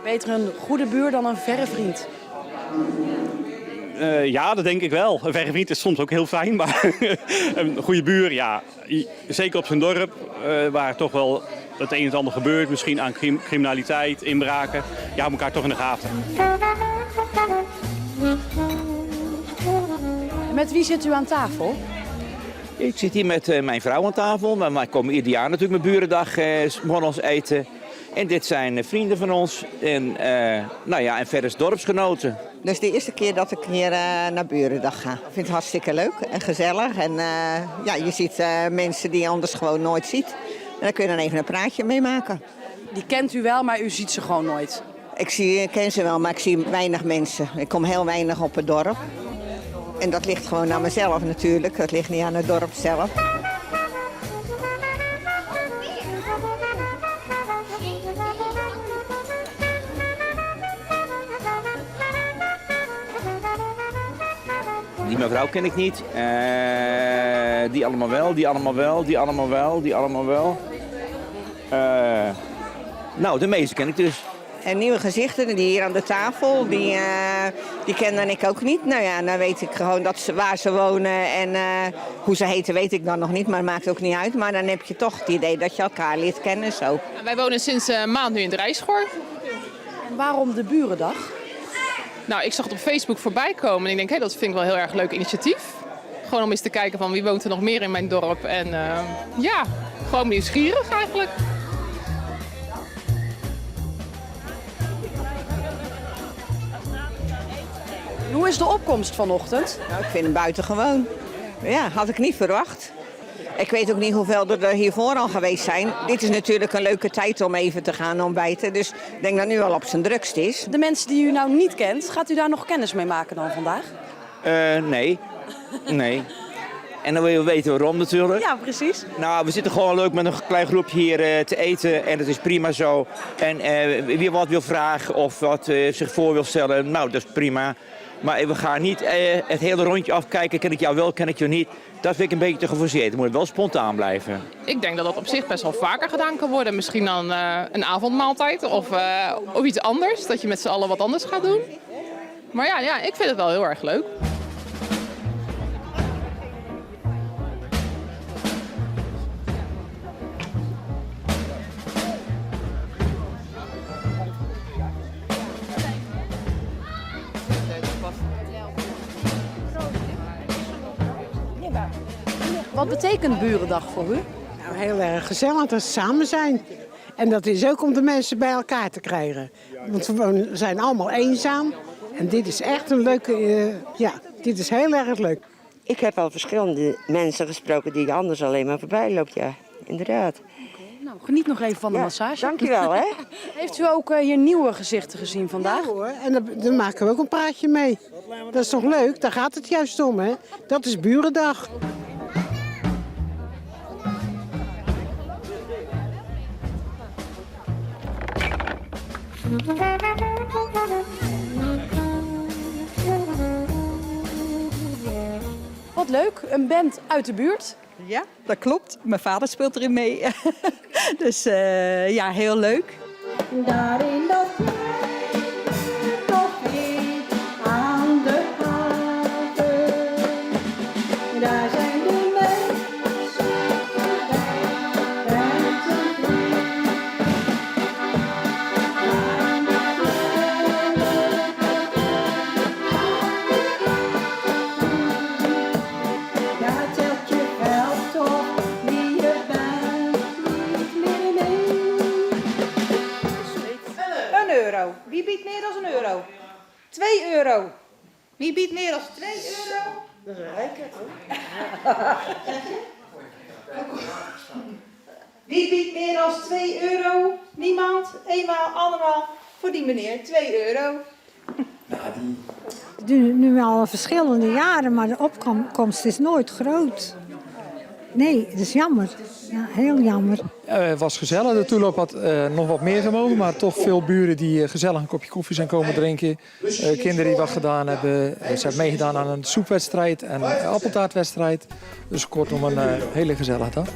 Beter een goede buur dan een verre vriend? Ja, dat denk ik wel. Een verre vriend is soms ook heel fijn, maar een goede buur, ja. Zeker op zijn dorp, waar toch wel het een en het ander gebeurt. Misschien aan criminaliteit, inbraken. Je houdt elkaar toch in de gaten. Met wie zit u aan tafel? Ik zit hier met mijn vrouw aan tafel. Maar wij komen ieder jaar natuurlijk met Burendag morgens eten. En dit zijn vrienden van ons en, en verder dorpsgenoten. Dus de eerste keer dat ik hier naar Burendag ga. Ik vind het hartstikke leuk en gezellig. En je ziet mensen die je anders gewoon nooit ziet. En daar kun je dan even een praatje mee maken. Die kent u wel, maar u ziet ze gewoon nooit? Ik ken ze wel, maar ik zie weinig mensen. Ik kom heel weinig op het dorp. En dat ligt gewoon aan mezelf natuurlijk. Dat ligt niet aan het dorp zelf. Die mevrouw ken ik niet. Die allemaal wel, die allemaal wel, die allemaal wel, die allemaal wel. De meeste ken ik dus. En nieuwe gezichten, die hier aan de tafel, die kende ik ook niet. Nou ja, dan weet ik gewoon waar ze wonen en hoe ze heten weet ik dan nog niet, maar het maakt ook niet uit. Maar dan heb je toch het idee dat je elkaar leert kennen zo. Wij wonen sinds een maand nu in Drijschoor. En waarom de Burendag? Nou, ik zag het op Facebook voorbij komen en ik denk, dat vind ik wel een heel erg leuk initiatief. Gewoon om eens te kijken van wie woont er nog meer in mijn dorp. En gewoon nieuwsgierig eigenlijk. Hoe is de opkomst vanochtend? Nou, ik vind hem buitengewoon. Ja, had ik niet verwacht. Ik weet ook niet hoeveel er hiervoor al geweest zijn. Dit is natuurlijk een leuke tijd om even te gaan ontbijten. Dus ik denk dat nu al op zijn drukst is. De mensen die u nou niet kent, gaat u daar nog kennis mee maken dan vandaag? Nee. En dan wil je weten waarom natuurlijk. Ja, precies. Nou, we zitten gewoon leuk met een klein groepje hier te eten en dat is prima zo. En wie wat wil vragen of wat zich voor wil stellen, nou dat is prima. Maar we gaan niet het hele rondje afkijken, ken ik jou wel, ken ik jou niet. Dat vind ik een beetje te geforceerd. Het moet wel spontaan blijven. Ik denk dat dat op zich best wel vaker gedaan kan worden. Misschien dan een avondmaaltijd of iets anders. Dat je met z'n allen wat anders gaat doen. Maar ja, ik vind het wel heel erg leuk. Wat betekent Burendag voor u? Nou, heel erg gezellig dat we samen zijn. En dat is ook om de mensen bij elkaar te krijgen. Want we zijn allemaal eenzaam. En dit is echt een leuke, dit is heel erg leuk. Ik heb al verschillende mensen gesproken die anders alleen maar voorbij loopt, ja, inderdaad. Nou, geniet nog even van de massage. Dankjewel, hè. Heeft u ook hier nieuwe gezichten gezien vandaag? Ja hoor, en daar maken we ook een praatje mee. Dat is toch leuk? Daar gaat het juist om, hè. Dat is Burendag. Wat leuk, een band uit de buurt. Ja, dat klopt. Mijn vader speelt erin mee. Dus heel leuk. Daar in dat café aan de haven, daar zijn de mensen en daar telt je wel toch wie je bent, niet meer mee. €1. Wie biedt meer dan €1? €2. Wie biedt meer dan €2? Dat is een rijke, hoor. Wie biedt meer dan €2? Niemand. Eenmaal, allemaal. Voor die meneer €2. We doen het nu al verschillende jaren, maar de opkomst is nooit groot. Nee, dat is jammer. Ja, heel jammer. Het was gezellig. De toeloop had nog wat meer gemogen, maar toch veel buren die gezellig een kopje koffie zijn komen drinken. Kinderen die wat gedaan hebben. Ze hebben meegedaan aan een soepwedstrijd en een appeltaartwedstrijd. Dus kortom een hele gezellige dag.